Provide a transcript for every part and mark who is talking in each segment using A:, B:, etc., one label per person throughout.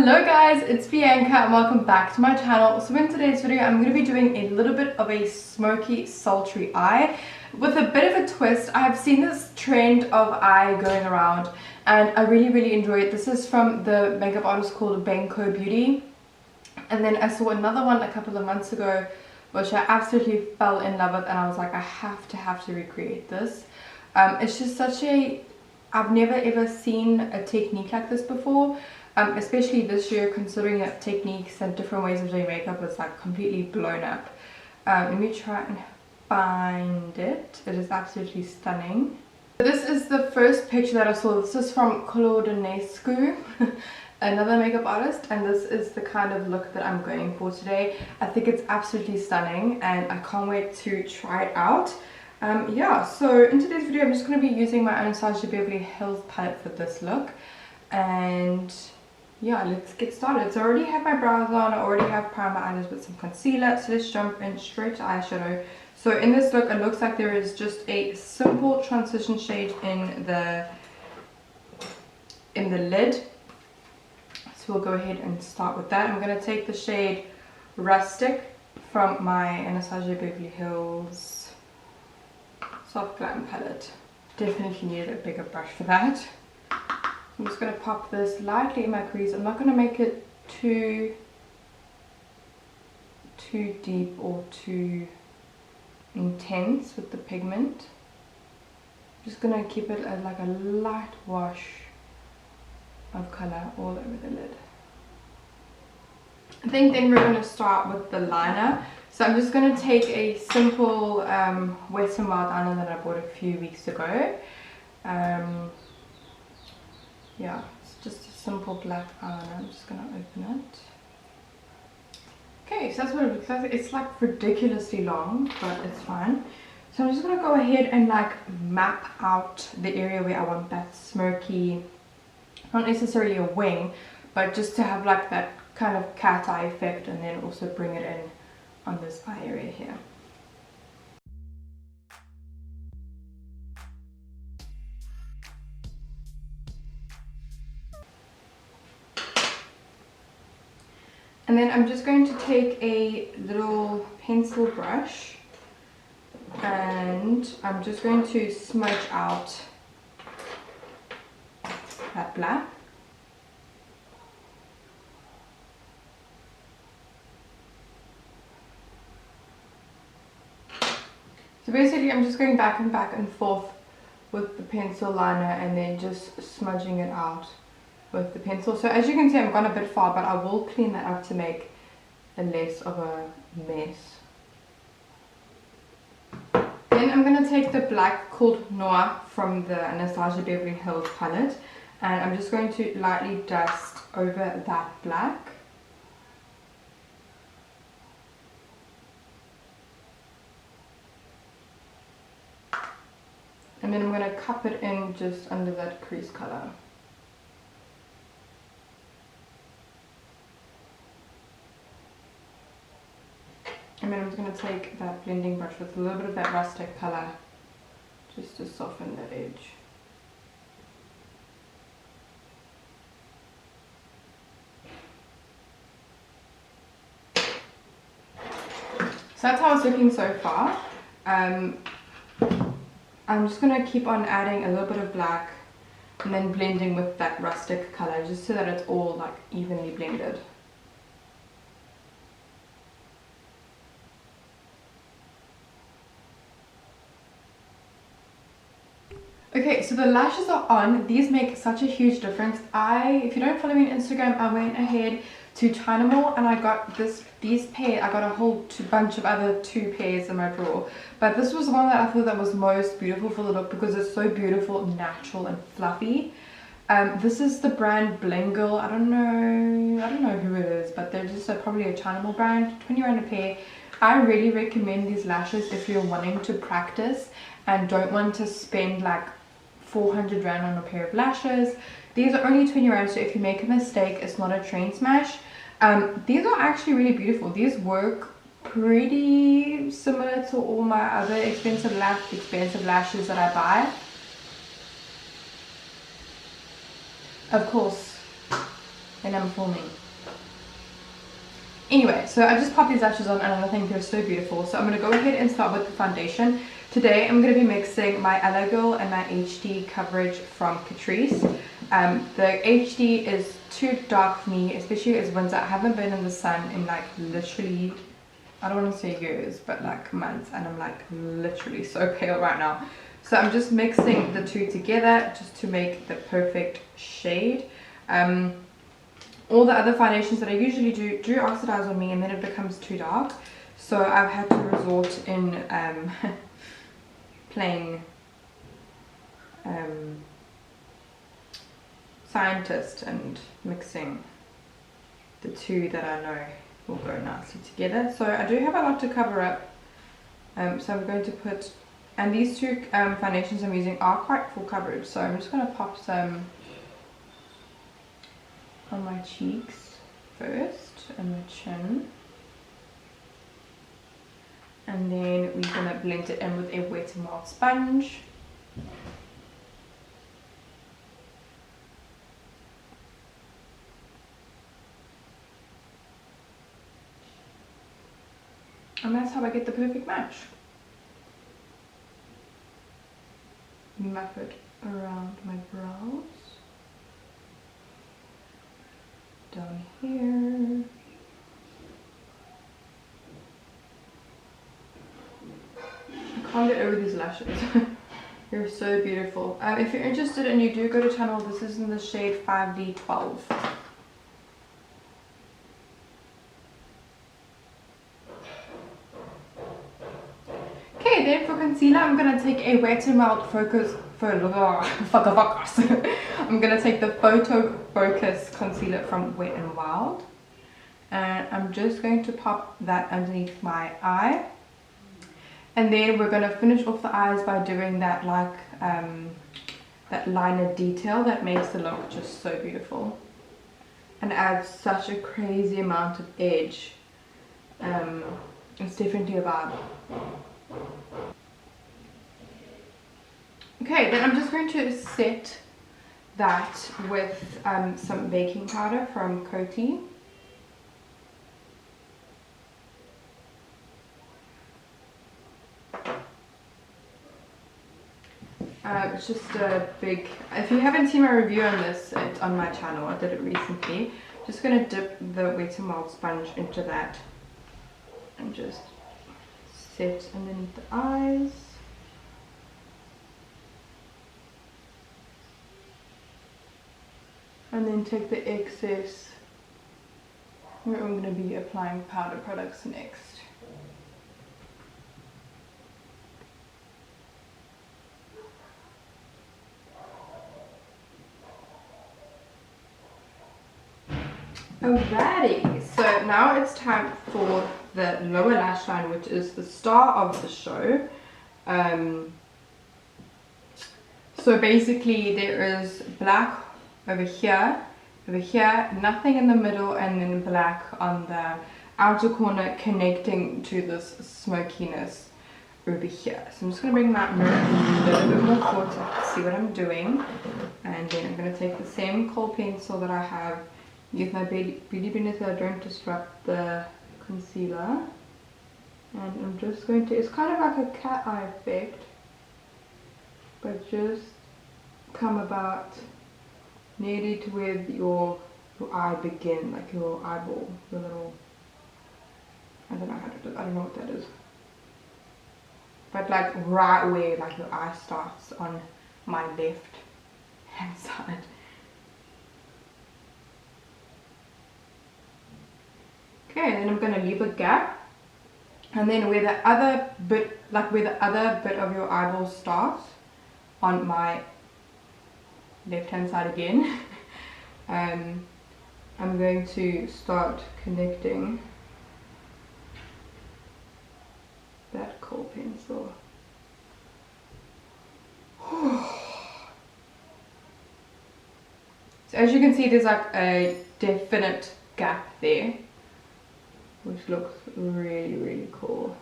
A: Hello guys, it's Bianca and welcome back to my channel. So in today's video I'm going to be doing a little bit of a smoky sultry eye with a bit of a twist. I have seen this trend of eye going around and I really enjoy it. This is from the makeup artist called Bianca Beauty, and then I saw another one a couple of months ago which I absolutely fell in love with, and I was like, I have to recreate this. It's just such a, I've never ever seen a technique like this before. Especially this year, considering that techniques and different ways of doing makeup is like completely blown up. Let me try and find it. It is absolutely stunning. This is the first picture that I saw. This is from Claudinescu, another makeup artist, and this is the kind of look that I'm going for today. I think it's absolutely stunning and I can't wait to try it out. Yeah, so in today's video I'm just going to be using my Anastasia Beverly Hills palette for this look, and yeah, let's get started. So I already have my brows on, I already have primer, eyelids with some concealer, so let's jump in straight to eyeshadow. So in this look it looks like there is just a simple transition shade in the lid, so we'll go ahead and start with that. I'm going to take the shade Rustic from my Anastasia Beverly Hills Soft Glam palette. Definitely needed a bigger brush for that. I'm just going to pop this lightly in my crease. I'm not going to make it too deep or too intense with the pigment. I'm just going to keep it as like a light wash of colour all over the lid. I think then we're going to start with the liner. So I'm just going to take a simple Wet n Wild eyeliner that I bought a few weeks ago. Yeah, it's just a simple black eyeliner. I'm just going to open it. Okay, so that's what it looks like. It's like ridiculously long, but it's fine. So I'm just going to go ahead and like map out the area where I want that smoky, not necessarily a wing, but just to have like that kind of cat eye effect, and then also bring it in on this eye area here. And then I'm just going to take a little pencil brush and I'm just going to smudge out that black. So basically I'm just going back and forth with the pencil liner and then just smudging it out with the pencil. So as you can see, I've gone a bit far, but I will clean that up to make a less of a mess. Then I'm going to take the black called Noir from the Anastasia Beverly Hills palette, and I'm just going to lightly dust over that black. And then I'm going to cup it in just under that crease color. And then I'm just going to take that blending brush with a little bit of that rustic colour just to soften the edge. So that's how it's looking so far. I'm just going to keep on adding a little bit of black and then blending with that rustic colour just so that it's all like evenly blended. Okay, so the lashes are on. These make such a huge difference. If you don't follow me on Instagram, I went ahead to China Mall and I got these pairs. I got a whole bunch of other 2 pairs in my drawer, but this was the one that I thought that was most beautiful for the look because it's so beautiful, natural and fluffy. This is the brand Bling Girl. I don't know who it is, but they're just probably a China Mall brand. 20 rand a pair. I really recommend these lashes if you're wanting to practice and don't want to spend like 400 rand on a pair of lashes. These are only 20 rand, so if you make a mistake, it's not a train smash. These are actually really beautiful. These work pretty similar to all my other expensive lashes that I buy. Of course, and I'm filming. Anyway, so I just popped these lashes on and I think they're so beautiful. So I'm going to go ahead and start with the foundation. Today I'm going to be mixing my Aloe Girl and my HD coverage from Catrice. The HD is too dark for me, especially as winter. I haven't been in the sun in like literally, I don't want to say years, but like months, and I'm like literally so pale right now. So I'm just mixing the two together just to make the perfect shade. All the other foundations that I usually do oxidize on me and then it becomes too dark. So I've had to resort in playing scientist and mixing the two that I know will go nicely together. So I do have a lot to cover up. So I'm going to put, and these two foundations I'm using are quite full coverage. So I'm just going to pop some on my cheeks first and my chin, and then we're going to blend it in with a wet and wild sponge. And that's how I get the perfect match. Map it around my brows, down here, I can't get over these lashes. They're so beautiful. If you're interested and you do go to channel, this is in the shade 5D12. Okay, then for concealer, I'm going to take a Wet n Wild Focus I'm going to take the Photo Focus concealer from Wet n Wild, and I'm just going to pop that underneath my eye, and then we're going to finish off the eyes by doing that like that liner detail that makes the look just so beautiful and adds such a crazy amount of edge. It's definitely a vibe. Okay, then I'm just going to set that with some baking powder from Coty. It's just a big, if you haven't seen my review on this, it's on my channel, I did it recently. Just going to dip the Wet n Wild sponge into that and just set underneath the eyes. And then take the excess where I'm going to be applying powder products next. Alrighty, so now it's time for the lower lash line, which is the star of the show. So basically there is black over here, nothing in the middle, and then black on the outer corner connecting to this smokiness over here. So I'm just going to bring that mirror a little bit more forward to see what I'm doing, and then I'm going to take the same kohl pencil that I have, use my beauty blender so I don't disrupt the concealer, and I'm just going to, it's kind of like a cat eye effect, but just come about nearly to where your eye begins, like your eyeball, the little, I don't know how to do it, I don't know what that is, but like right where like your eye starts on my left hand side. Okay, and then I'm going to leave a gap, and then where the other bit, like where the other bit of your eyeball starts on my left hand side again, I'm going to start connecting that kohl pencil. So as you can see, there's like a definite gap there, which looks really, really cool.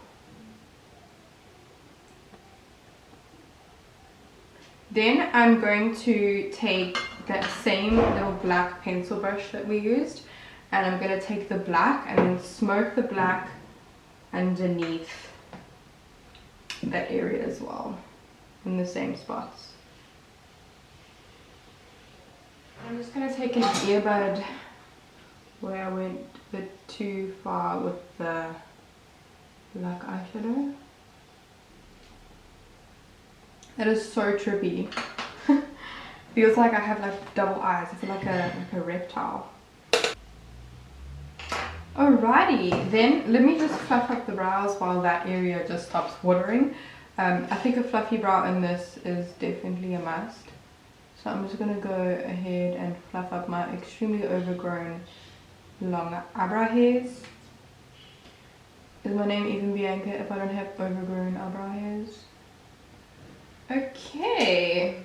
A: Then I'm going to take that same little black pencil brush that we used, and I'm going to take the black and then smoke the black underneath that area as well, in the same spots. I'm just going to take an earbud where I went a bit too far with the black eyeshadow. That is so trippy. Feels like I have like double eyes. I feel like a reptile. Alrighty, then let me just fluff up the brows while that area just stops watering. I think a fluffy brow in this is definitely a must. So I'm just going to go ahead and fluff up my extremely overgrown long eyebrow hairs. Is my name even Bianca if I don't have overgrown eyebrow hairs? Okay.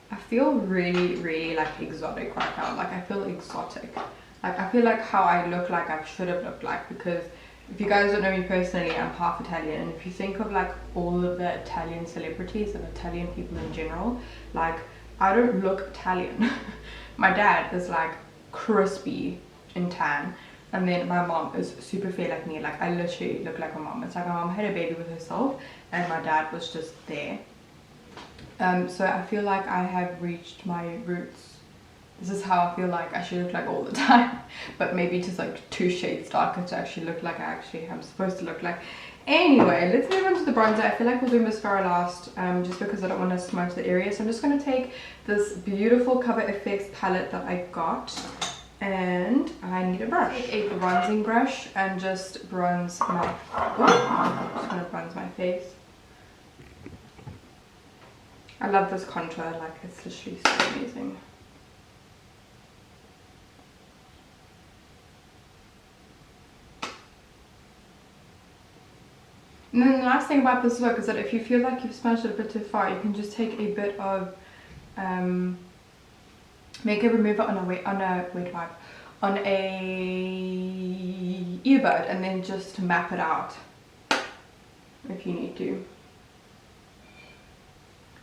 A: I feel really like exotic right now. Like I feel exotic. Like I feel like how I look like I should have looked like, because if you guys don't know me personally, I'm half Italian, and if you think of like all of the Italian celebrities and Italian people in general, like I don't look Italian. My dad is like crispy and tan, and then my mom is super fair like me. Like I literally look like my mom. It's like my mom had a baby with herself and my dad was just there. So I feel like I have reached my roots. This is how I feel like I should look like all the time, but maybe just like 2 shades darker to actually look like I actually am supposed to look like. Anyway, let's move on to the bronzer. I feel like we'll do mascara last, just because I don't want to smudge the area. So I'm just going to take this beautiful Cover FX palette that I got, and I need a brush. Take a bronzing brush and just bronze my, I'm just going to bronze my face. I love this contour, like it's literally so amazing. And then the nice thing about this look is that if you feel like you've smudged it a bit too far, you can just take a bit of makeup remover on a wet wipe, on a earbud, and then just map it out if you need to.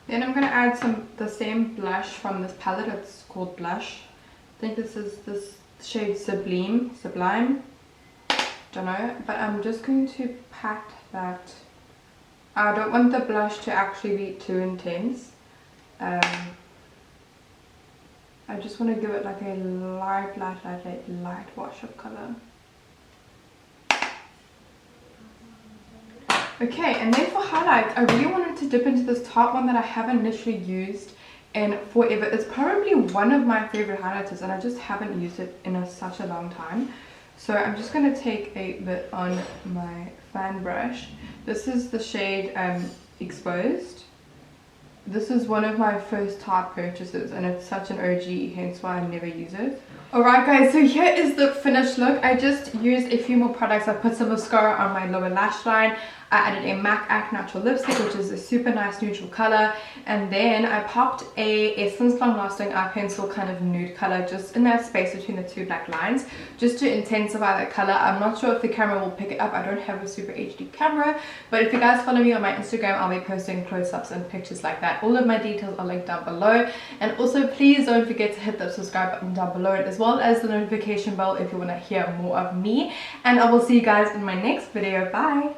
A: Then I'm going to add the same blush from this palette. It's called Blush. I think this is this shade Sublime. Don't know, but I'm just going to pat that. I don't want the blush to actually be too intense. I just want to give it like a light wash of color. Okay, and then for highlights, I really wanted to dip into this top one that I haven't literally used in forever. It's probably one of my favorite highlighters, and I just haven't used it in such a long time. So I'm just going to take a bit on my fan brush. This is the shade Exposed. This is one of my first Tarte purchases, and it's such an OG, hence why I never use it. Alright guys, so here is the finished look. I just used a few more products. I put some mascara on my lower lash line. I added a MAC Act Natural Lipstick, which is a super nice neutral color. And then I popped a Essence Long Lasting Eye Pencil kind of nude color just in that space between the 2 black lines, just to intensify that color. I'm not sure if the camera will pick it up. I don't have a super HD camera, but if you guys follow me on my Instagram, I'll be posting close-ups and pictures like that. All of my details are linked down below. And also please don't forget to hit the subscribe button down below it, as well as the notification bell if you want to hear more of me. And I will see you guys in my next video. Bye!